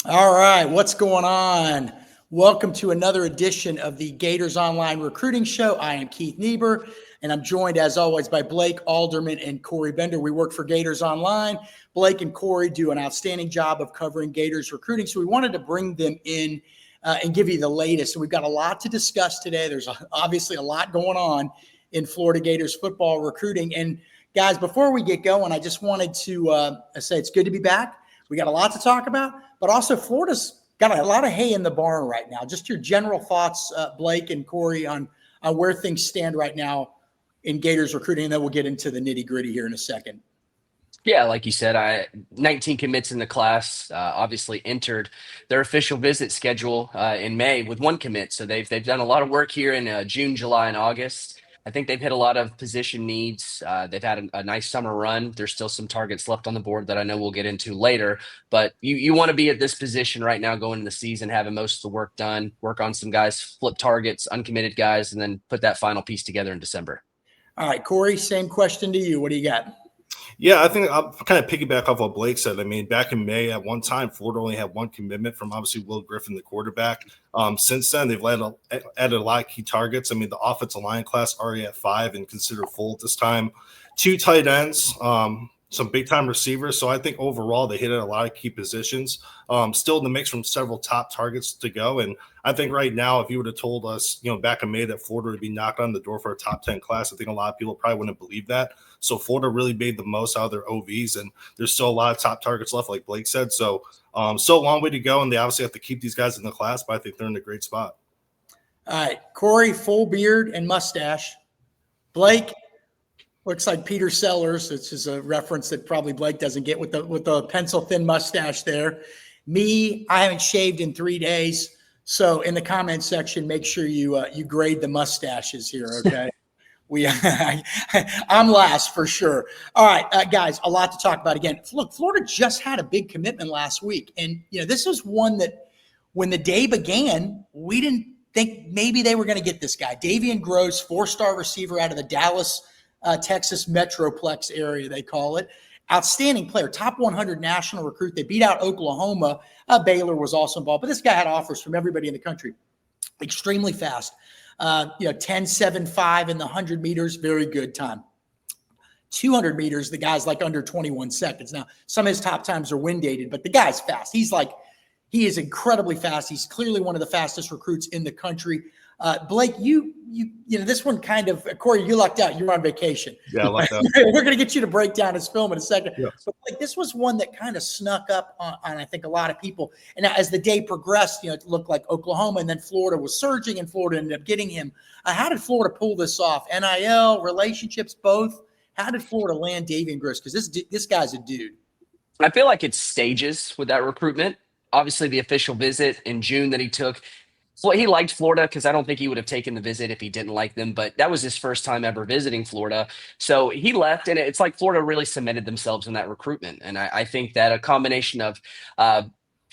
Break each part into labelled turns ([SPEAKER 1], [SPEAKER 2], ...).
[SPEAKER 1] All right, what's going on? Welcome to another edition of the Gators Online Recruiting Show. I am Keith Niebuhr, and I'm joined, as always, by Blake, Alderman, and Corey Bender. We work for Gators Online. Blake and Corey do an outstanding job of covering Gators recruiting, so we wanted to bring them in and give you the latest. So we've got a lot to discuss today. There's obviously a lot going on in Florida Gators football recruiting. And guys, before we get going, I just wanted to say it's good to be back. We got a lot to talk about, but also Florida's got a lot of hay in the barn right now. Just your general thoughts, Blake and Corey, on where things stand right now in Gators recruiting, and then we'll get into the nitty gritty here in a second.
[SPEAKER 2] Yeah, like you said, 19 commits in the class. Obviously, entered their official visit schedule in May with one commit. So they've done a lot of work here in June, July, and August. I think they've hit a lot of position needs. They've had a nice summer run. There's still some targets left on the board that I know we'll get into later. But you want to be at this position right now going into the season, having most of the work done, work on some guys, flip targets, uncommitted guys, and then put that final piece together in December.
[SPEAKER 1] All right, Corey, same question to you. What do you got?
[SPEAKER 3] Yeah, I think I'll kind of piggyback off what Blake said. I mean, back in May, at one time, Florida only had one commitment from obviously Will Griffin, the quarterback. Since then, they've added a lot of key targets. I mean, the offensive line class already at 5 and considered full at this time. 2 tight ends, some big-time receivers. So I think overall they hit at a lot of key positions. Still in the mix from several top targets to go. And I think right now, if you would have told us, back in May that Florida would be knocking on the door for a top 10 class, I think a lot of people probably wouldn't believe that. So Florida really made the most out of their OVs, and there's still a lot of top targets left, like Blake said. So still a long way to go, and they obviously have to keep these guys in the class, but I think they're in a great spot.
[SPEAKER 1] All right, Corey, full beard and mustache. Blake looks like Peter Sellers. This is a reference that probably Blake doesn't get with the pencil thin mustache there. Me, I haven't shaved in 3 days. So in the comment section, make sure you grade the mustaches here, okay? I'm last for sure. All right, guys, a lot to talk about. Again, look, Florida just had a big commitment last week. And, this was one that when the day began, we didn't think maybe they were going to get this guy. Davian Gross, 4-star receiver out of the Dallas, Texas Metroplex area, they call it. Outstanding player, top 100 national recruit. They beat out Oklahoma. Baylor was also involved. But this guy had offers from everybody in the country. Extremely fast. 10.75 in the 100 meters, very good time. 200 meters, the guy's like under 21 seconds. Now, some of his top times are wind dated, but the guy's fast. He is incredibly fast. He's clearly one of the fastest recruits in the country. Blake, this one kind of, Corey, you lucked out. You're on vacation.
[SPEAKER 3] Yeah, I lucked out.
[SPEAKER 1] We're going to get you to break down his film in a second.
[SPEAKER 3] Yeah.
[SPEAKER 1] But Blake, this was one that kind of snuck up on, I think, a lot of people. And as the day progressed, it looked like Oklahoma and then Florida was surging, and Florida ended up getting him. How did Florida pull this off? NIL, relationships, both? How did Florida land Davian Gross? Because this guy's a dude.
[SPEAKER 2] I feel like it's stages with that recruitment. Obviously, the official visit in June that he took, well, he liked Florida because I don't think he would have taken the visit if he didn't like them. But that was his first time ever visiting Florida. So he left, and it's like Florida really cemented themselves in that recruitment. And I think that a combination of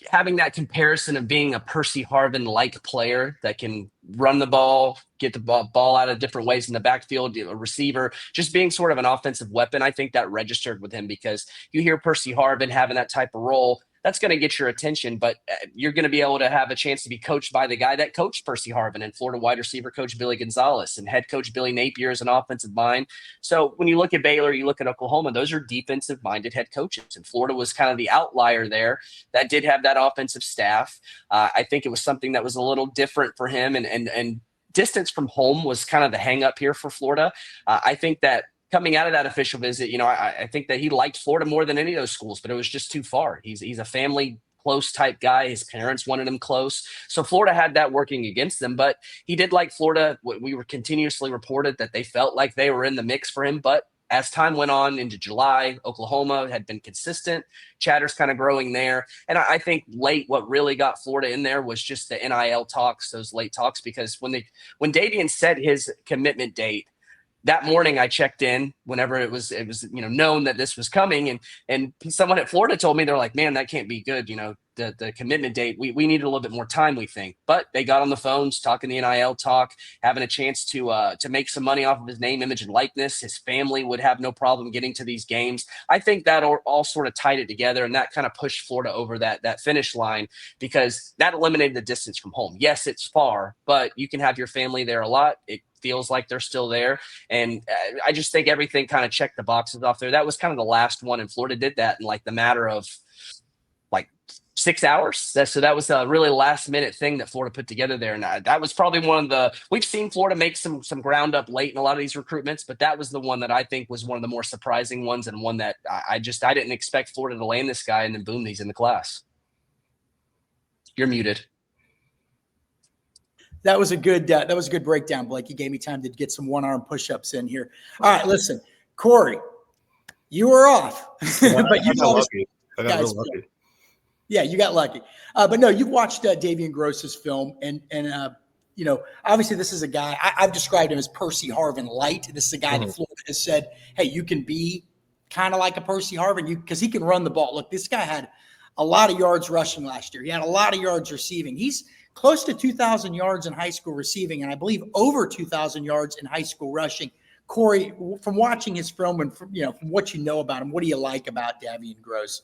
[SPEAKER 2] having that comparison of being a Percy Harvin-like player that can run the ball, get the ball out of different ways in the backfield, a receiver, just being sort of an offensive weapon, I think that registered with him because you hear Percy Harvin having that type of role. That's going to get your attention, but you're going to be able to have a chance to be coached by the guy that coached Percy Harvin and Florida wide receiver coach Billy Gonzalez and head coach Billy Napier is an offensive mind. So when you look at Baylor, you look at Oklahoma, those are defensive minded head coaches. And Florida was kind of the outlier there that did have that offensive staff. I think it was something that was a little different for him and distance from home was kind of the hang up here for Florida. I think that coming out of that official visit, I think that he liked Florida more than any of those schools, but it was just too far. He's a family close type guy. His parents wanted him close. So Florida had that working against them, but he did like Florida. We were continuously reported that they felt like they were in the mix for him. But as time went on into July, Oklahoma had been consistent. Chatter's kind of growing there. And I think late, what really got Florida in there was just the NIL talks, those late talks, because when Davian set his commitment date, that morning I checked in whenever it was known that this was coming, and someone at Florida told me, they're like, man, that can't be good. the commitment date, we needed a little bit more time, we think. But they got on the phones, talking the NIL talk, having a chance to make some money off of his name, image, and likeness. His family would have no problem getting to these games. I think that all sort of tied it together, and that kind of pushed Florida over that finish line, because that eliminated the distance from home. Yes, it's far, but you can have your family there a lot. It feels like they're still there. And I just think everything kind of checked the boxes off there. That was kind of the last one, and Florida did that in like the matter of like 6 hours. So that was a really last minute thing that Florida put together there. And that was probably one of the, we've seen Florida make some ground up late in a lot of these recruitments, but that was the one that I think was one of the more surprising ones, and one that I didn't expect Florida to land this guy, and then boom, he's in the class. You're muted.
[SPEAKER 1] That was a good breakdown, Blake. You gave me time to get some one-arm push-ups in here. All right, listen, Corey, you were off, but you got lucky. I got real lucky. Yeah, you got lucky. But no, you've watched Davian Gross's film, and obviously this is a guy, I've described him as Percy Harvin light. This is a guy that Florida has said, hey, you can be kind of like a Percy Harvin because he can run the ball. Look, this guy had a lot of yards rushing last year. He had a lot of yards receiving. He's close to 2,000 yards in high school receiving, and I believe over 2,000 yards in high school rushing. Corey, from watching his film and from what you know about him, what do you like about Davian Gross?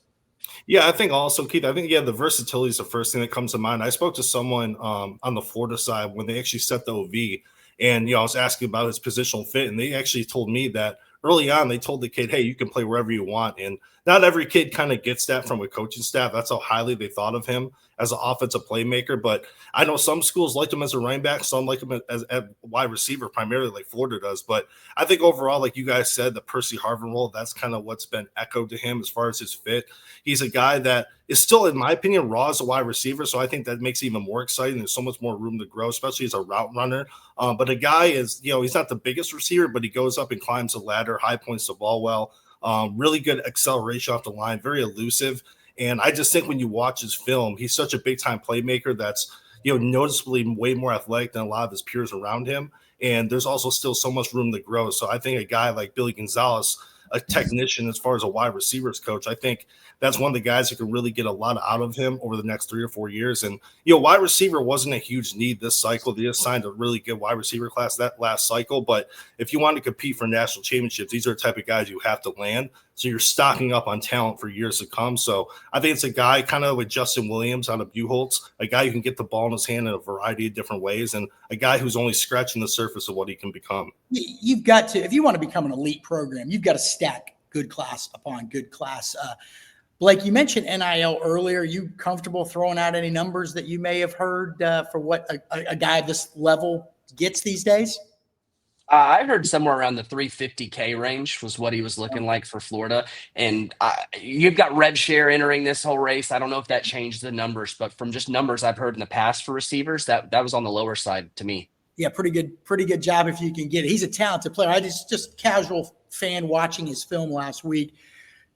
[SPEAKER 3] Yeah, I think also, Keith, the versatility is the first thing that comes to mind. I spoke to someone on the Florida side when they actually set the OV, and I was asking about his positional fit, and they actually told me that early on they told the kid, hey, you can play wherever you want. And not every kid kind of gets that from a coaching staff. That's how highly they thought of him as an offensive playmaker. But I know some schools liked him as a running back, some like him as a wide receiver, primarily like Florida does. But I think overall, like you guys said, the Percy Harvin role, that's kind of what's been echoed to him as far as his fit. He's a guy that is still, in my opinion, raw as a wide receiver. So I think that makes it even more exciting. There's so much more room to grow, especially as a route runner. But a guy is, he's not the biggest receiver, but he goes up and climbs the ladder, high points the ball well. Really good acceleration off the line, very elusive. And I just think when you watch his film, he's such a big-time playmaker that's, noticeably way more athletic than a lot of his peers around him. And there's also still so much room to grow. So I think a guy like Billy Gonzalez, a technician as far as a wide receivers coach, I think that's one of the guys who can really get a lot out of him over the next 3 or 4 years. And, wide receiver wasn't a huge need this cycle. They just signed a really good wide receiver class that last cycle. But if you want to compete for national championships, these are the type of guys you have to land. So you're stocking up on talent for years to come. So I think it's a guy kind of with Justin Williams out of Buchholz, a guy who can get the ball in his hand in a variety of different ways, and a guy who's only scratching the surface of what he can become.
[SPEAKER 1] You've got to, if you want to become an elite program, you've got to stack good class upon good class. Blake, you mentioned NIL earlier. Are you comfortable throwing out any numbers that you may have heard for what a guy of this level gets these days?
[SPEAKER 2] I heard somewhere around the 350K range was what he was looking like for Florida. And you've got rev share entering this whole race. I don't know if that changed the numbers, but from just numbers I've heard in the past for receivers, that was on the lower side to me.
[SPEAKER 1] Yeah, pretty good job if you can get it. He's a talented player. I just casual fan watching his film last week.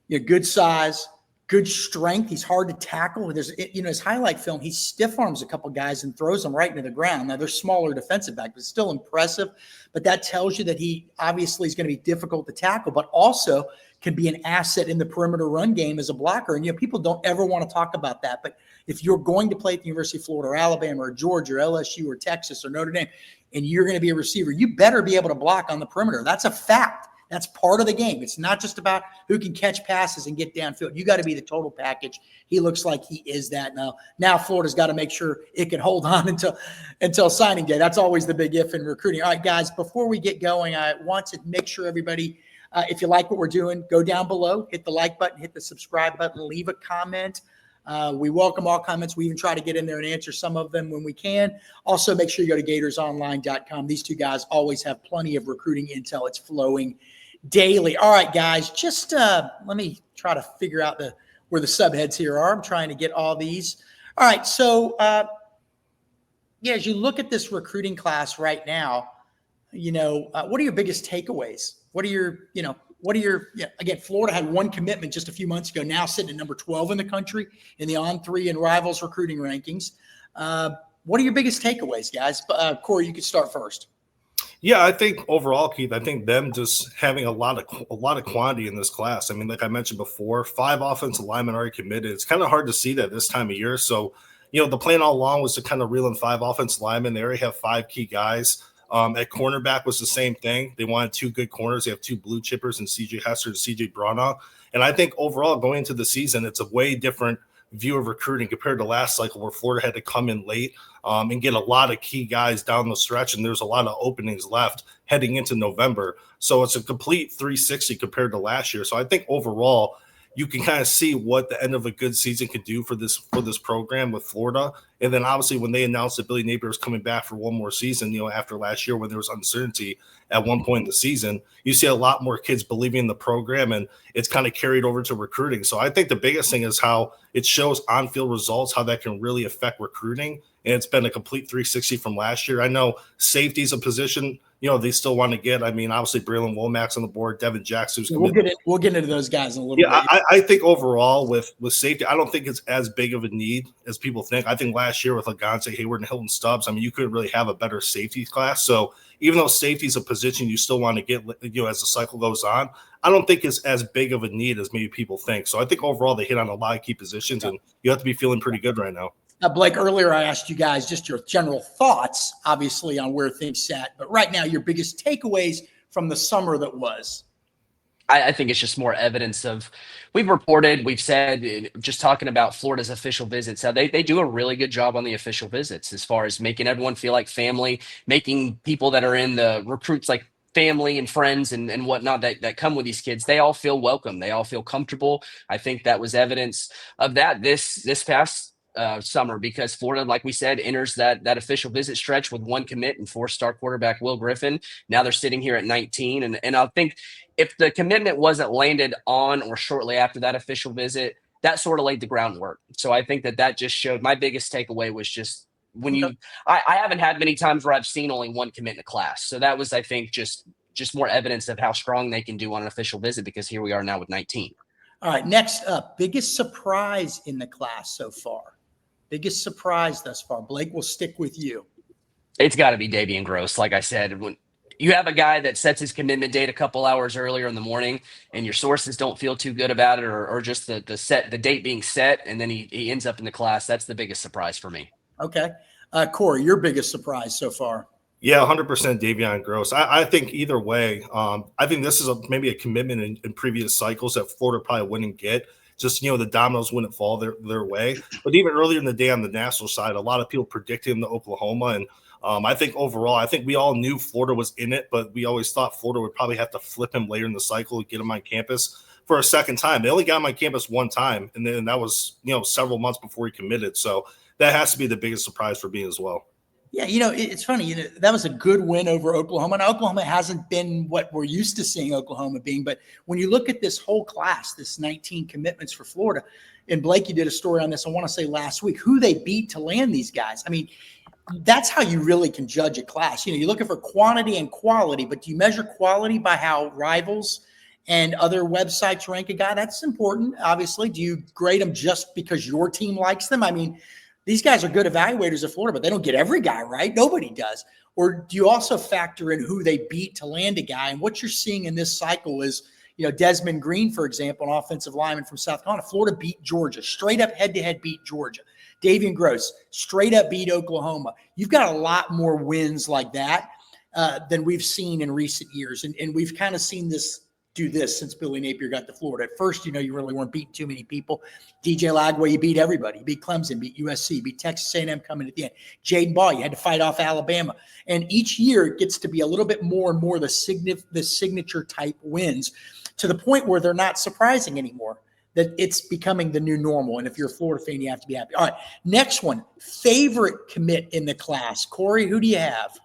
[SPEAKER 1] Good size, good strength. He's hard to tackle. There's, his highlight film, he stiff arms a couple guys and throws them right into the ground. Now, they're smaller defensive back, but still impressive. But that tells you that he obviously is going to be difficult to tackle, but also can be an asset in the perimeter run game as a blocker. And, people don't ever want to talk about that. But if you're going to play at the University of Florida or Alabama or Georgia or LSU or Texas or Notre Dame, and you're going to be a receiver, you better be able to block on the perimeter. That's a fact. That's part of the game. It's not just about who can catch passes and get downfield. You got to be the total package. He looks like he is that now. Now Florida's got to make sure it can hold on until signing day. That's always the big if in recruiting. All right, guys, before we get going, I want to make sure everybody, if you like what we're doing, go down below, hit the like button, hit the subscribe button, leave a comment. We welcome all comments. We even try to get in there and answer some of them when we can. Also, make sure you go to gatorsonline.com. These two guys always have plenty of recruiting intel. It's flowing daily. All right, guys, just let me try to figure out where the subheads here are. I'm trying to get all these. All right, so as you look at this recruiting class right now, what are your biggest takeaways? What are your again, Florida had one commitment just a few months ago, now sitting at number 12 in the country in the On3 and Rivals recruiting rankings. What are your biggest takeaways, guys? Corey, you could start first.
[SPEAKER 3] Yeah, I think overall, Keith, I think them just having a lot of quantity in this class. I mean, like I mentioned before, 5 offensive linemen already committed. It's kind of hard to see that this time of year. So, the plan all along was to kind of reel in 5 offensive linemen. They already have 5 key guys. At cornerback was the same thing. They wanted 2 good corners. They have 2 blue chippers and C.J. Hester and C.J. Brana. And I think overall, going into the season, it's a way different view of recruiting compared to last cycle where Florida had to come in late and get a lot of key guys down the stretch. And there's a lot of openings left heading into November. So it's a complete 360 compared to last year. So I think overall, you can kind of see what the end of a good season could do for this program with Florida. And then obviously when they announced that Billy Napier was coming back for one more season, after last year when there was uncertainty at one point in the season, you see a lot more kids believing in the program, and it's kind of carried over to recruiting. So I think the biggest thing is how it shows on-field results, how that can really affect recruiting. And it's been a complete 360 from last year. I know safety is a position, they still want to get. I mean, obviously, Braylon Womack's on the board, Devin Jackson.
[SPEAKER 1] We'll get into those guys in a little bit.
[SPEAKER 3] I think overall with safety, I don't think it's as big of a need as people think. I think last year with Lagance, Hayward, and Hilton Stubbs, I mean, you couldn't really have a better safety class. So even though safety is a position you still want to get, as the cycle goes on, I don't think it's as big of a need as maybe people think. So I think overall they hit on a lot of key positions, and you have to be feeling pretty good right now.
[SPEAKER 1] Blake, earlier I asked you guys just your general thoughts, obviously, on where things sat. But right now, your biggest takeaways from the summer that was.
[SPEAKER 2] I think it's just more evidence of we've said, just talking about Florida's official visits, how they do a really good job on the official visits as far as making everyone feel like family, making people that are in the recruits like family and friends and whatnot that come with these kids. They all feel welcome. They all feel comfortable. I think that was evidence of that this past summer, because Florida, like we said, enters that official visit stretch with 1 commit and 4-star quarterback Will Griffin. Now they're sitting here at 19. And I think if the commitment wasn't landed on or shortly after that official visit, that sort of laid the groundwork. So I think that just showed. My biggest takeaway was just when I haven't had many times where I've seen only 1 commit in a class. So that was, I think, just more evidence of how strong they can do on an official visit, because here we are now with 19.
[SPEAKER 1] All right, next up, biggest surprise in the class so far. Biggest surprise thus far. Blake, we'll stick with you.
[SPEAKER 2] It's got to be Davian Gross. Like I said, when you have a guy that sets his commitment date a couple hours earlier in the morning and your sources don't feel too good about it, or just the date being set, and then he ends up in the class, that's the biggest surprise for me.
[SPEAKER 1] Okay. Corey, your biggest surprise so far?
[SPEAKER 3] Yeah, 100% Davian Gross. I think either way, I think this is maybe a commitment in previous cycles that Florida probably wouldn't get. Just, the dominoes wouldn't fall their way. But even earlier in the day on the national side, a lot of people predicted him to Oklahoma. And I think overall, I think we all knew Florida was in it, but we always thought Florida would probably have to flip him later in the cycle to get him on campus for a second time. They only got him on campus 1 time, and then that was, several months before he committed. So that has to be the biggest surprise for me as well.
[SPEAKER 1] Yeah, it's funny. That was a good win over Oklahoma. And Oklahoma hasn't been what we're used to seeing Oklahoma being. But when you look at this whole class, this 19 commitments for Florida, and Blake, you did a story on this, I want to say last week, who they beat to land these guys. I mean, that's how you really can judge a class. You're looking for quantity and quality, but do you measure quality by how rivals and other websites rank a guy? That's important, obviously. Do you grade them just because your team likes them? I mean, these guys are good evaluators of Florida, but they don't get every guy right. Nobody does. Or do you also factor in who they beat to land a guy? And what you're seeing in this cycle is, Desmond Green, for example, an offensive lineman from South Carolina, Florida beat Georgia, straight up head-to-head beat Georgia. Davian Gross, straight up beat Oklahoma. You've got a lot more wins like that than we've seen in recent years. And we've kind of seen this do this since Billy Napier got to Florida. At first, you really weren't beating too many people. DJ Lagway, you beat everybody. You beat Clemson, beat USC, beat Texas A&M coming at the end. Jaden Ball, you had to fight off Alabama. And each year it gets to be a little bit more and more the signature type wins, to the point where they're not surprising anymore, that it's becoming the new normal. And if you're a Florida fan, you have to be happy. All right, next one, favorite commit in the class. Corey, who do you have?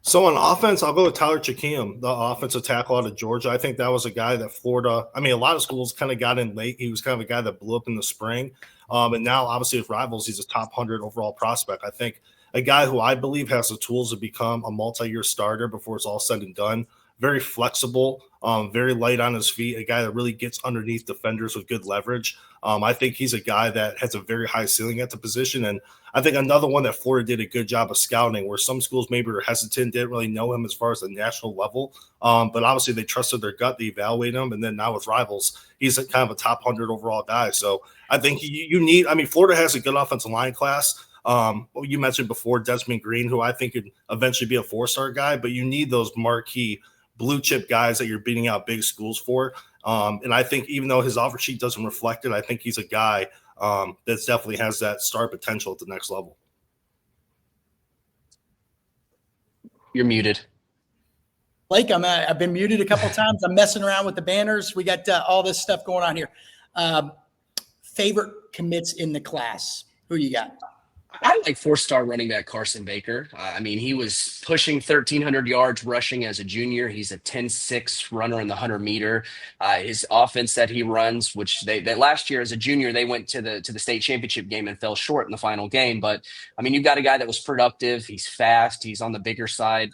[SPEAKER 3] So on offense, I'll go with Tyler Chakeem, the offensive tackle out of Georgia. I think that was a guy that Florida, a lot of schools kind of got in late. He was kind of a guy that blew up in the spring. And now, obviously, with rivals, he's a top 100 overall prospect. I think a guy who I believe has the tools to become a multi-year starter before it's all said and done. very flexible, very light on his feet, a guy that really gets underneath defenders with good leverage. I think he's a guy that has a very high ceiling at the position. And I think another one that Florida did a good job of scouting, where some schools maybe were hesitant, didn't really know him as far as the national level. But obviously they trusted their gut, they evaluate him. And then now with rivals, he's a kind of a top 100 overall guy. So I think you need, Florida has a good offensive line class. You mentioned before Desmond Green, who I think could eventually be a 4-star guy, but you need those marquee blue chip guys that you're beating out big schools for. And I think even though his offer sheet doesn't reflect it, I think he's a guy that definitely has that star potential at the next level.
[SPEAKER 2] You're muted.
[SPEAKER 1] Blake, I've been muted a couple of times. I'm messing around with the banners. We got all this stuff going on here. Favorite commits in the class. Who you got?
[SPEAKER 2] I like 4-star running back Carson Baker. He was pushing 1,300 yards rushing as a junior. He's a 10.6 runner in the 100-meter. His offense that he runs, which they last year as a junior, they went to the state championship game and fell short in the final game. But, you've got a guy that was productive. He's fast. He's on the bigger side.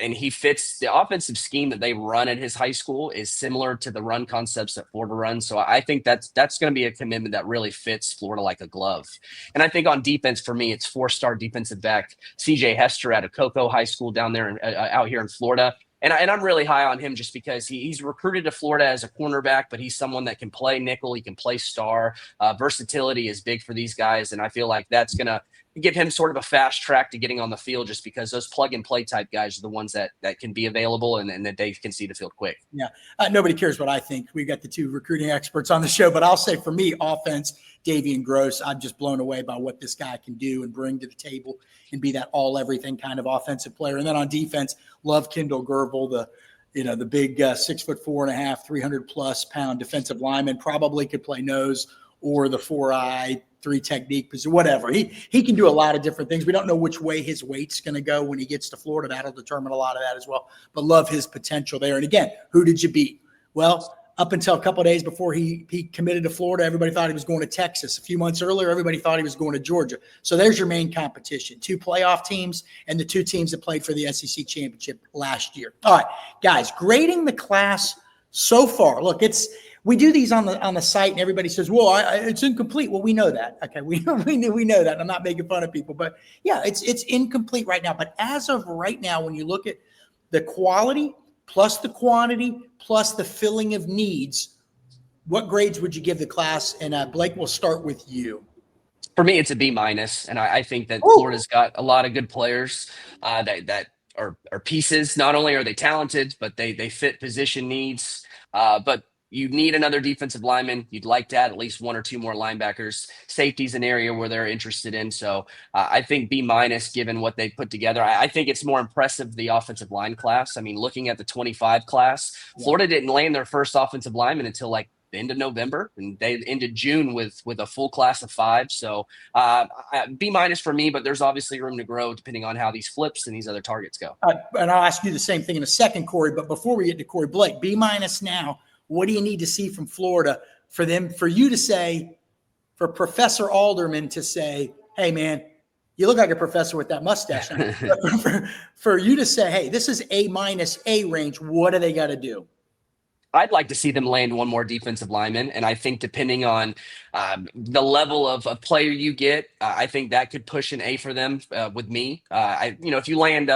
[SPEAKER 2] And he fits the offensive scheme that they run at his high school is similar to the run concepts that Florida runs. So I think that's going to be a commitment that really fits Florida like a glove. And I think on defense, for me, it's 4-star defensive back CJ Hester out of Cocoa High School down there out here in Florida. And I'm really high on him just because he's recruited to Florida as a cornerback, but he's someone that can play nickel. He can play star. Versatility is big for these guys. And I feel like that's going to give him sort of a fast track to getting on the field just because those plug and play type guys are the ones that can be available and that they can see the field quick.
[SPEAKER 1] Yeah. Nobody cares what I think. We've got the two recruiting experts on the show, but I'll say for me, offense, Davian Gross, I'm just blown away by what this guy can do and bring to the table and be that all everything kind of offensive player. And then on defense, love Kendall Gerbil, the big 6'4.5", 300+ pound defensive lineman, probably could play nose or the 4-eye, 3 technique position, whatever. He can do a lot of different things. We don't know which way his weight's going to go when he gets to Florida. That'll determine a lot of that as well. But love his potential there. And again, who did you beat? Well, up until a couple of days before he committed to Florida, everybody thought he was going to Texas. A few months earlier, everybody thought he was going to Georgia. So there's your main competition: 2 playoff teams and the 2 teams that played for the SEC championship last year. All right, guys, grading the class so far. Look, we do these on the site, and everybody says, "Well, it's incomplete." Well, we know that. Okay, we know that. I'm not making fun of people, but yeah, it's incomplete right now. But as of right now, when you look at the quality plus the quantity plus the filling of needs, what grades would you give the class? And Blake, we'll start with you.
[SPEAKER 2] For me, it's a B-, and I think that Florida's got a lot of good players that are pieces. Not only are they talented, but they fit position needs. But you need another defensive lineman. You'd like to add at least 1 or 2 more linebackers. Safety's an area where they're interested in. So I think B- given what they put together. I think it's more impressive, the offensive line class. Looking at the 25 class, Florida didn't land their first offensive lineman until like the end of November, and they ended June with a full class of 5. So B- for me, but there's obviously room to grow depending on how these flips and these other targets go.
[SPEAKER 1] And I'll ask you the same thing in a second, Corey. But before we get to Corey, Blake, B- now. What do you need to see from Florida for you to say, for Professor Alderman to say, "Hey, man, you look like a professor with that mustache." for you to say, "Hey, this is A- A range," what do they got to do?
[SPEAKER 2] I'd like to see them land 1 more defensive lineman. And I think depending on the level of player you get, I think that could push an A for them with me. If you land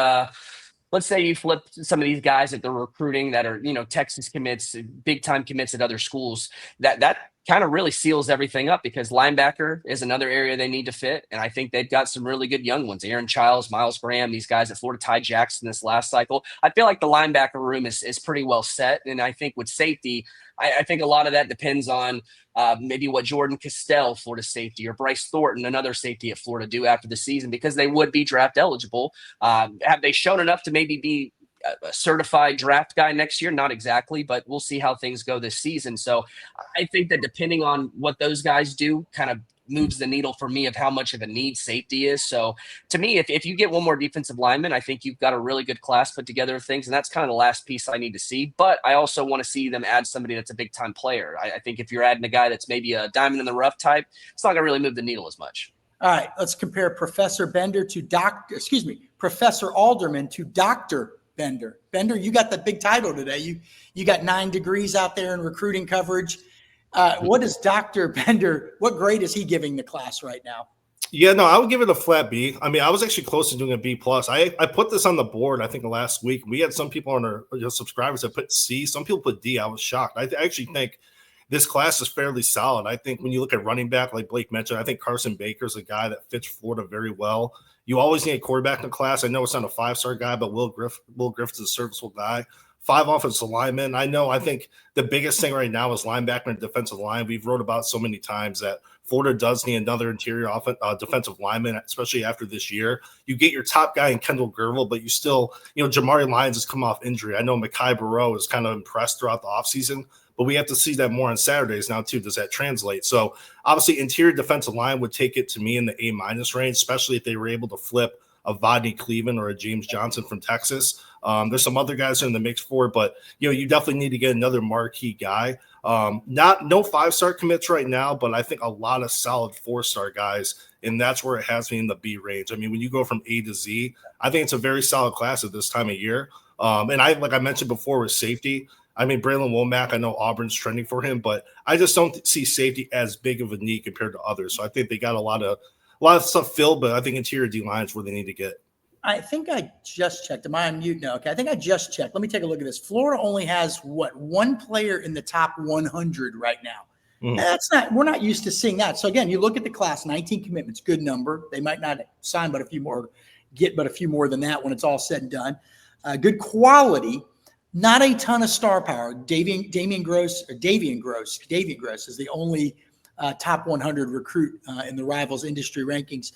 [SPEAKER 2] let's say you flip some of these guys that they're recruiting that are, Texas commits, big time commits at other schools, that kind of really seals everything up, because linebacker is another area they need to fit. And I think they've got some really good young ones: Aaron Childs, Miles Graham, these guys at Florida, Ty Jackson this last cycle. I feel like the linebacker room is pretty well set. And I think with safety, I think a lot of that depends on maybe what Jordan Castell, Florida safety, or Bryce Thornton, another safety at Florida, do after the season, because they would be draft eligible. Have they shown enough to maybe be a certified draft guy next year? Not exactly, but we'll see how things go this season. So I think that depending on what those guys do kind of moves the needle for me of how much of a need safety is. So to me, if you get 1 more defensive lineman, I think you've got a really good class put together of things. And that's kind of the last piece I need to see. But I also want to see them add somebody that's a big time player. I think if you're adding a guy that's maybe a diamond in the rough type, it's not going to really move the needle as much.
[SPEAKER 1] All right, let's compare Professor Bender to Professor Alderman to Dr. Bender. Bender, you got the big title today. You got 9 degrees out there in recruiting coverage. What is Dr. Bender, what grade is he giving the class right now?
[SPEAKER 3] Yeah, no, I would give it a flat B. I mean, I was actually close to doing a B plus. I put this on the board, I think, last week. We had some people on our subscribers that put C. Some people put D. I was shocked. I actually think this class is fairly solid. I think when you look at running back, like Blake mentioned, I think Carson Baker is a guy that fits Florida very well. You always need a quarterback in the class. I know it's not a 5-star guy, but Will Griffith's a serviceable guy. 5 offensive linemen. I think the biggest thing right now is linebacker and defensive line. We've wrote about so many times that Florida does need another interior defensive lineman, especially after this year. You get your top guy in Kendall Gervil, but you still, Jamari Lyons has come off injury. I know Mekhi Barrow is kind of impressed throughout the offseason, but we have to see that more on Saturdays now too. Does that translate? So obviously interior defensive line would take it to me in the A- range, especially if they were able to flip a Vodney Cleveland or a James Johnson from Texas. There's some other guys in the mix for it, but you definitely need to get another marquee guy. No 5-star commits right now, but I think a lot of solid 4-star guys, and that's where it has me in the B range. I mean, when you go from A to Z, I think it's a very solid class at this time of year. And like I mentioned before with safety, I mean, Braylon Womack, I know Auburn's trending for him, but I just don't see safety as big of a need compared to others. So I think they got a lot of stuff filled, but I think interior D line is where they need to get.
[SPEAKER 1] I think I just checked. Am I on mute now? Okay, I think I just checked. Let me take a look at this. Florida only has one player in the top 100 right now. We're not used to seeing that. So again, you look at the class, 19 commitments, good number. They might not sign but a few more, get but a few more than that when it's all said and done. Good quality, not a ton of star power. Davian Gross is the only top 100 recruit in the Rivals industry rankings.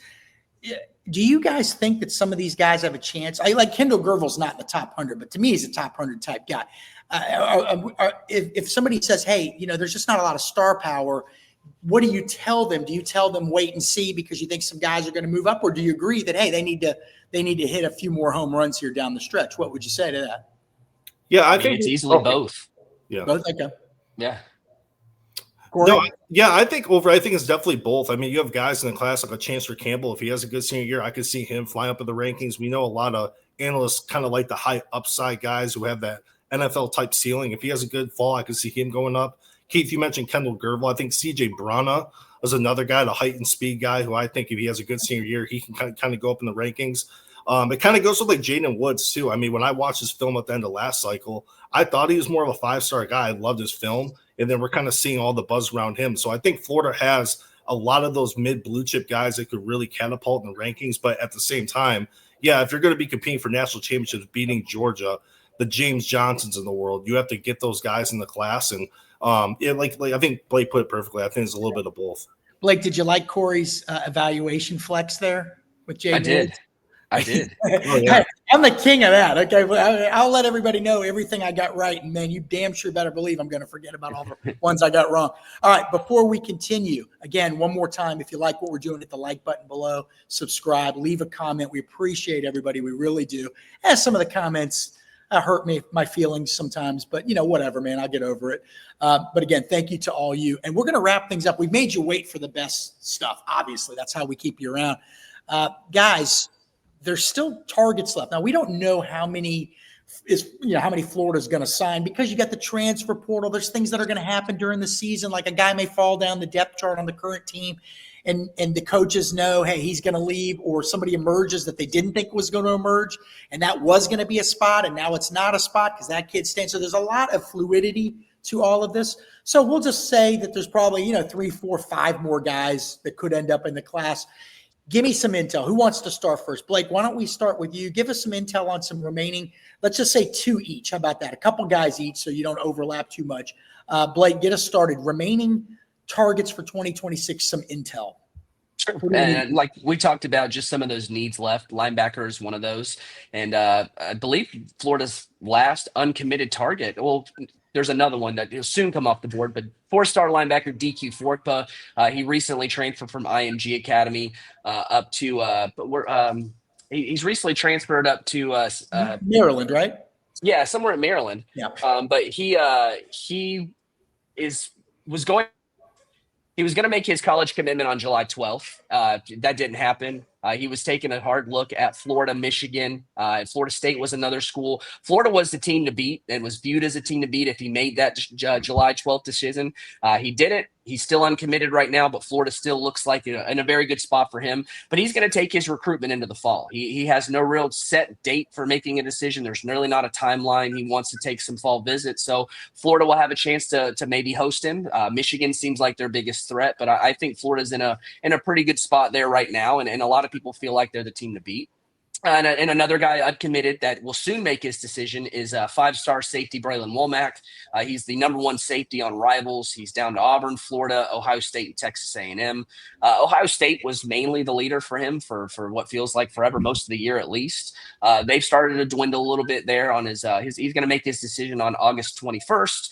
[SPEAKER 1] Do you guys think that some of these guys have a chance? I like Kendall Gervil's not in the top 100, but to me, he's a top 100 type guy. If somebody says, hey, there's just not a lot of star power, what do you tell them? Do you tell them wait and see because you think some guys are going to move up, or do you agree that, hey, they need to hit a few more home runs here down the stretch? What would you say to that?
[SPEAKER 3] Yeah,
[SPEAKER 2] I think it's easily both.
[SPEAKER 3] Yeah.
[SPEAKER 1] Both? Okay.
[SPEAKER 2] Yeah.
[SPEAKER 1] Corey?
[SPEAKER 3] No, yeah, I think it's definitely both. I mean, you have guys in the class like a Chancellor Campbell. If he has a good senior year, I could see him flying up in the rankings. We know a lot of analysts kind of like the high upside guys who have that NFL type ceiling. If he has a good fall, I could see him going up. Keith, you mentioned Kendall Gervil. I think CJ Brana is another guy, the height and speed guy, who I think if he has a good senior year, he can kind of go up in the rankings. It kind of goes with like Jaden Woods too. I mean, when I watched his film at the end of last cycle, I thought he was more of a 5-star guy. I loved his film. And then we're kind of seeing all the buzz around him. So I think Florida has a lot of those mid blue chip guys that could really catapult in the rankings. But at the same time, yeah, if you're going to be competing for national championships, beating Georgia, the James Johnsons in the world, you have to get those guys in the class. And like I think Blake put it perfectly. I think it's a little bit of both.
[SPEAKER 1] Blake, did you like Corey's evaluation flex there with Jay?
[SPEAKER 2] I did.
[SPEAKER 3] Oh, yeah.
[SPEAKER 1] I'm the king of that. Okay, I'll let everybody know everything I got right, and man, you damn sure better believe I'm going to forget about all the ones I got wrong. All right, before we continue, again, one more time, if you like what we're doing, hit the like button below, subscribe, leave a comment. We appreciate everybody. We really do. As some of the comments hurt my feelings sometimes, but whatever, man, I'll get over it. But again, thank you to all you, and we're going to wrap things up. We've made you wait for the best stuff. Obviously, that's how we keep you around, guys. There's still targets left. Now, we don't know how many Florida's going to sign because you got the transfer portal. There's things that are going to happen during the season. Like a guy may fall down the depth chart on the current team and the coaches know, hey, he's going to leave, or somebody emerges that they didn't think was going to emerge. And that was going to be a spot. And now it's not a spot because that kid stands. So there's a lot of fluidity to all of this. So we'll just say that there's probably, 3, 4, 5 more guys that could end up in the class. Give me some intel. Who wants to start first? Blake, why don't we start with you? Give us some intel on some remaining, let's just say 2 each. How about that? A couple guys each so you don't overlap too much. Blake, get us started. Remaining targets for 2026, some intel.
[SPEAKER 2] Sure. And like we talked about, just some of those needs left. Linebacker is one of those. And I believe Florida's last uncommitted target. Well, there's another one that will soon come off the board, but 4-star linebacker DQ Forkpa. He recently transferred from IMG Academy up to he's recently transferred up to
[SPEAKER 1] Maryland, right?
[SPEAKER 2] Yeah, somewhere in Maryland.
[SPEAKER 1] Yeah.
[SPEAKER 2] But he was going to make his college commitment on July 12th. That didn't happen. He was taking a hard look at Florida, Michigan, and Florida State was another school. Florida was the team to beat and was viewed as a team to beat if he made that July 12th decision. He did it. He's still uncommitted right now, but Florida still looks like in a very good spot for him. But he's going to take his recruitment into the fall. He has no real set date for making a decision. There's really not a timeline. He wants to take some fall visits. So Florida will have a chance to maybe host him. Michigan seems like their biggest threat, but I think Florida's in a pretty good spot there right now. And a lot of people feel like they're the team to beat. And another guy uncommitted that will soon make his decision is five-star safety Braylon Womack. He's the number one safety on Rivals. He's down to Auburn, Florida, Ohio State, and Texas A&M. Ohio State was mainly the leader for him for what feels like forever, most of the year at least. They've started to dwindle a little bit there on his he's going to make his decision on August 21st.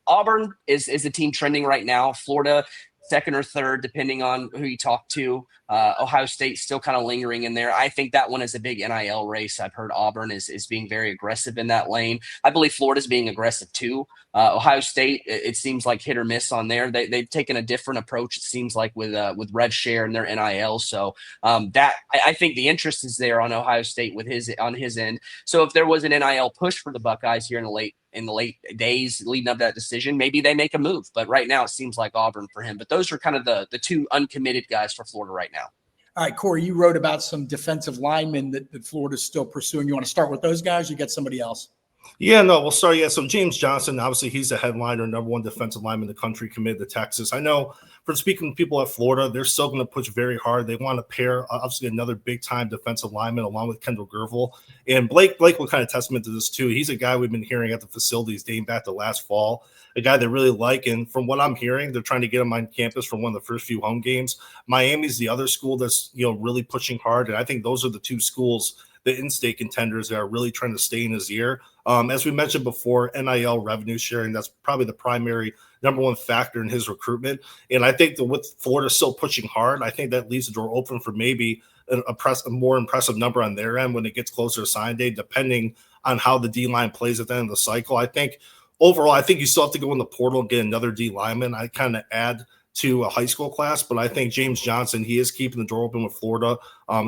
[SPEAKER 2] Auburn is the team trending right now. Florida, second or third, depending on who you talk to. Ohio State still kind of lingering in there. I think that one is a big NIL race. I've heard Auburn is being very aggressive in that lane. I believe Florida's being aggressive too. Ohio State, it seems like hit or miss on there. They've taken a different approach, it seems like, with rev share and their NIL. So that I think the interest is there on Ohio State on his end. So if there was an NIL push for the Buckeyes here in the late days leading up to that decision, maybe they make a move. But right now it seems like Auburn for him. But those are kind of the two uncommitted guys for Florida right now.
[SPEAKER 1] All right, Corey, you wrote about some defensive linemen that Florida's still pursuing. You want to start with those guys or you got somebody else?
[SPEAKER 3] Yeah, no, we'll start. Yeah, so James Johnson, obviously he's the headliner, number one defensive lineman in the country, committed to Texas. I know from speaking to people at Florida, they're still going to push very hard. They want to pair, obviously, another big-time defensive lineman along with Kendall Gervil. And Blake will kind of testament to this, too. He's a guy we've been hearing at the facilities dating back to last fall, a guy they really like. And from what I'm hearing, they're trying to get him on campus for one of the first few home games. Miami's the other school that's, really pushing hard. And I think those are the two schools, the in-state contenders that are really trying to stay in his ear. As we mentioned before, NIL revenue sharing, that's probably the primary number one factor in his recruitment. And I think that with Florida still pushing hard, I think that leaves the door open for maybe a more impressive number on their end when it gets closer to sign day, depending on how the D-line plays at the end of the cycle. I think overall, I think you still have to go in the portal and get another D lineman. I kind of add to a high school class, but I think James Johnson, he is keeping the door open with Florida.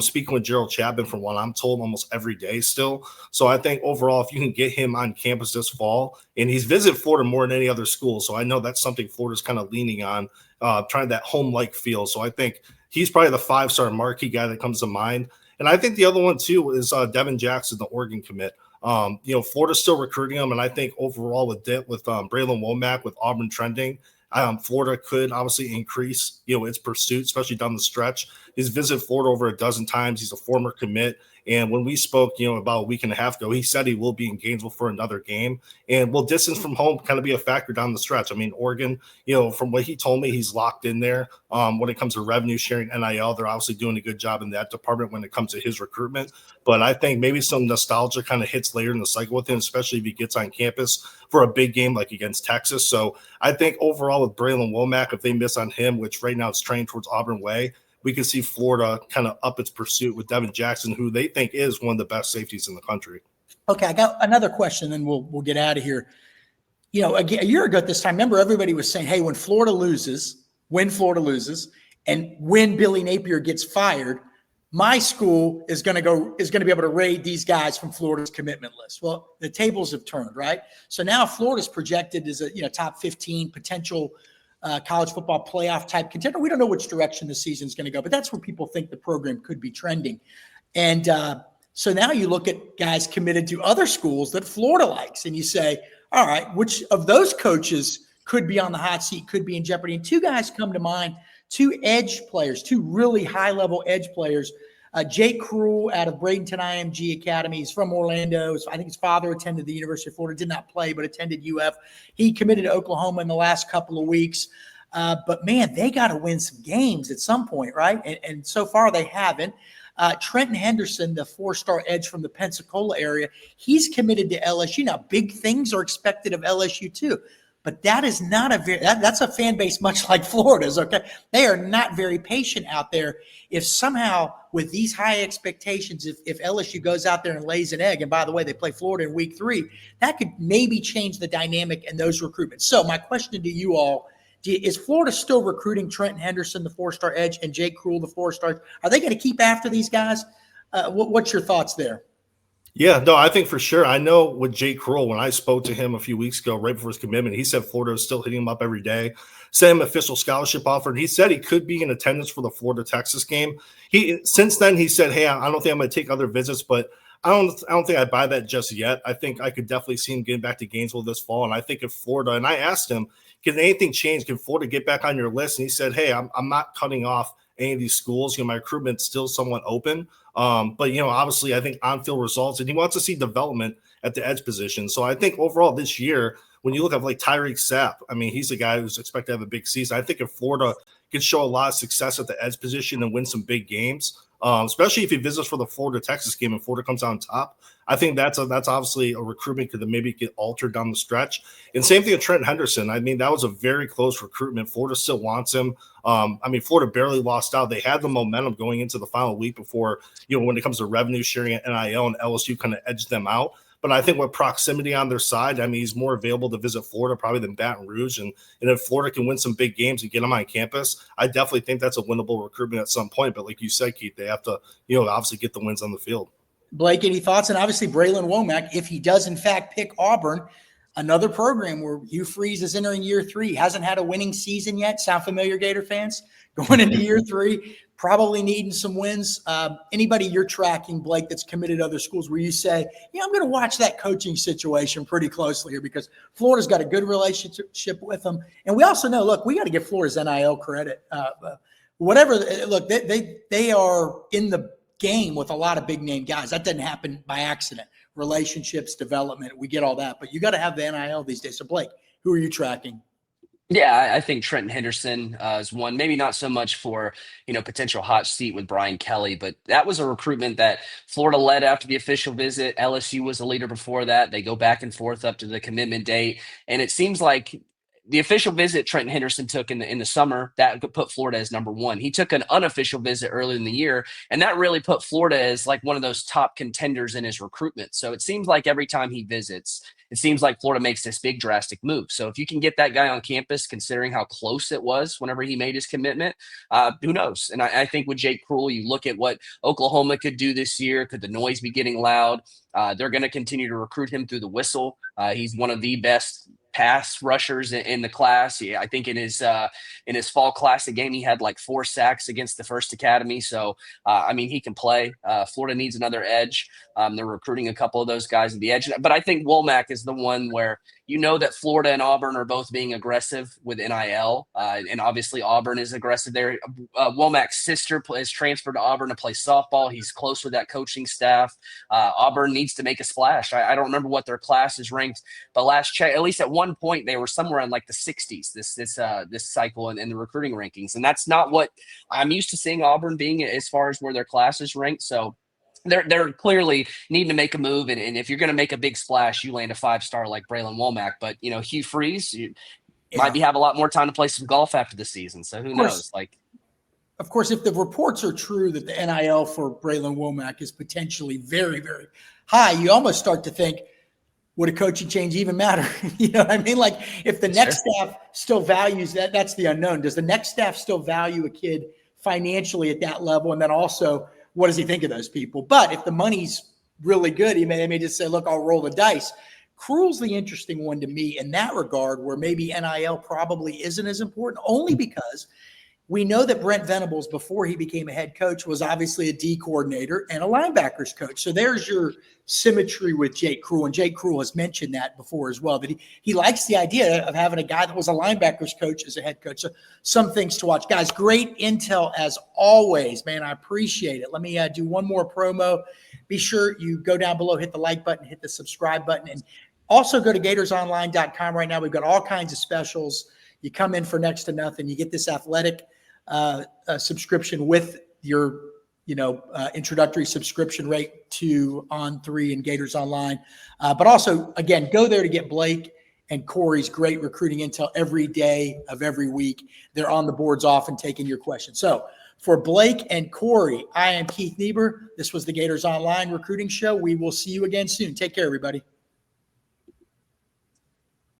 [SPEAKER 3] Speaking with Gerald Chapman, from what I'm told, almost every day still. So I think overall, if you can get him on campus this fall, and he's visited Florida more than any other school, so I know that's something Florida's kind of leaning on, trying that home-like feel. So I think he's probably the five-star marquee guy that comes to mind. And I think the other one, too, is Devin Jackson, the Oregon commit. Florida's still recruiting him, and I think overall with Braylon Womack, with Auburn trending, Florida could obviously increase, its pursuit, especially down the stretch. He's visited Florida over a dozen times. He's a former commit. And when we spoke, about a week and a half ago, he said he will be in Gainesville for another game. And will distance from home kind of be a factor down the stretch? I mean, Oregon, from what he told me, he's locked in there. When it comes to revenue sharing, NIL, they're obviously doing a good job in that department when it comes to his recruitment. But I think maybe some nostalgia kind of hits later in the cycle with him, especially if he gets on campus for a big game like against Texas. So I think overall with Braylon Womack, if they miss on him, which right now it's trained towards Auburn way, we can see Florida kind of up its pursuit with Devin Jackson, who they think is one of the best safeties in the country.
[SPEAKER 1] Okay, I got another question, then we'll get out of here. Again, a year ago at this time, remember everybody was saying, hey, when Florida loses, and when Billy Napier gets fired, my school is going to be able to raid these guys from Florida's commitment list. Well, the tables have turned, right? So now Florida's projected as a top 15 potential college football playoff type contender. We don't know which direction the season is going to go, but that's where people think the program could be trending. And so now you look at guys committed to other schools that Florida likes, and you say, all right, which of those coaches could be on the hot seat, could be in jeopardy? And two guys come to mind, two edge players, two really high-level edge players. Jake Cruel out of Bradenton IMG Academy. He's from Orlando. I think his father attended the University of Florida, did not play, but attended UF. He committed to Oklahoma in the last couple of weeks. But, man, they got to win some games at some point, right? And so far they haven't. Trenton Henderson, the four-star edge from the Pensacola area, he's committed to LSU. Now, big things are expected of LSU too. But that is not that's a fan base much like Florida's, okay? They are not very patient out there. If somehow with these high expectations, if LSU goes out there and lays an egg, and by the way, they play Florida in week 3, that could maybe change the dynamic in those recruitments. So my question to you all Is Florida still recruiting Trenton Henderson, the 4-star edge, and Jake Krull, the 4-star? Are they going to keep after these guys? What's your thoughts there?
[SPEAKER 3] Yeah, no, I think for sure. I know with Jake Krull, when I spoke to him a few weeks ago, right before his commitment, he said Florida was still hitting him up every day, sent him official scholarship offer. And he said he could be in attendance for the Florida-Texas game. Since then, he said, hey, I don't think I'm going to take other visits, but I don't think I buy that just yet. I think I could definitely see him getting back to Gainesville this fall. And I think if Florida, and I asked him, can anything change? Can Florida get back on your list? And he said, hey, I'm not cutting off any of these schools. My recruitment's still somewhat open. But, obviously I think on-field results, and he wants to see development at the edge position. So I think overall this year, when you look at like Tyreek Sapp, he's a guy who's expected to have a big season. I think if Florida can show a lot of success at the edge position and win some big games, especially if he visits for the Florida-Texas game and Florida comes out on top, I think that's obviously a recruitment could maybe get altered down the stretch. And same thing with Trent Henderson. That was a very close recruitment. Florida still wants him. Florida barely lost out. They had the momentum going into the final week before, when it comes to revenue sharing at NIL, and LSU kind of edged them out. But I think with proximity on their side, he's more available to visit Florida probably than Baton Rouge. And if Florida can win some big games and get them on campus, I definitely think that's a winnable recruitment at some point. But like you said, Keith, they have to, obviously get the wins on the field.
[SPEAKER 1] Blake, any thoughts? And obviously Braylon Womack, if he does in fact pick Auburn, another program where Hugh Freeze is entering year 3, hasn't had a winning season yet. Sound familiar, Gator fans? Going into year 3, probably needing some wins. Anybody you're tracking, Blake, that's committed to other schools where you say, I'm going to watch that coaching situation pretty closely here because Florida's got a good relationship with them. And we also know, look, we got to give Florida's NIL credit. They are in the game with a lot of big name guys. That doesn't happen by accident. Relationships, development, we get all that, but you got to have the NIL these days. So Blake, who are you tracking?
[SPEAKER 2] Yeah, I think Trenton Henderson is one, maybe not so much for, potential hot seat with Brian Kelly, but that was a recruitment that Florida led after the official visit. LSU was the leader before that. They go back and forth up to the commitment date. And it seems like the official visit Trenton Henderson took in the summer, that could put Florida as number 1. He took an unofficial visit early in the year, and that really put Florida as like one of those top contenders in his recruitment. So it seems like every time he visits, it seems like Florida makes this big drastic move. So if you can get that guy on campus, considering how close it was whenever he made his commitment, who knows? And I think with Jake Krull, you look at what Oklahoma could do this year. Could the noise be getting loud? They're going to continue to recruit him through the whistle. He's one of the best pass rushers in the class. Yeah, I think in his fall classic game, he had like 4 sacks against the First Academy. So, he can play. Florida needs another edge. They're recruiting a couple of those guys at the edge. But I think Womack is the one where that Florida and Auburn are both being aggressive with NIL. And obviously Auburn is aggressive there. Womack's sister has transferred to Auburn to play softball. He's close with that coaching staff. Auburn needs to make a splash. I don't remember what their class is ranked, but last check, at least at one point, they were somewhere in like the 60s this cycle in the recruiting rankings. And that's not what I'm used to seeing Auburn being as far as where their class is ranked. So they're clearly needing to make a move. And if you're going to make a big splash, you land a 5-star like Braylon Womack. But, Hugh Freeze might have a lot more time to play some golf after the season. So who knows?
[SPEAKER 1] Of course, if the reports are true that the NIL for Braylon Womack is potentially very, very high, you almost start to think, would a coaching change even matter? You know what I mean? Like if the next staff still values that's the unknown. Does the next staff still value a kid financially at that level? And then also, what does he think of those people? But if the money's really good, they may just say, look, I'll roll the dice. Krull's the interesting one to me in that regard, where maybe NIL probably isn't as important, only because we know that Brent Venables, before he became a head coach, was obviously a D coordinator and a linebackers coach. So there's your symmetry with Jake Krull. And Jake Krull has mentioned that before as well, that he likes the idea of having a guy that was a linebackers coach as a head coach. So some things to watch. Guys, great intel as always, man. I appreciate it. Let me do one more promo. Be sure you go down below, hit the like button, hit the subscribe button, and also go to gatorsonline.com right now. We've got all kinds of specials. You come in for next to nothing. You get this athletic subscription with your, introductory subscription rate to On3 and Gators Online. But also, again, go there to get Blake and Corey's great recruiting intel every day of every week. They're on the boards often taking your questions. So for Blake and Corey, I am Keith Niebuhr. This was the Gators Online Recruiting Show. We will see you again soon. Take care, everybody.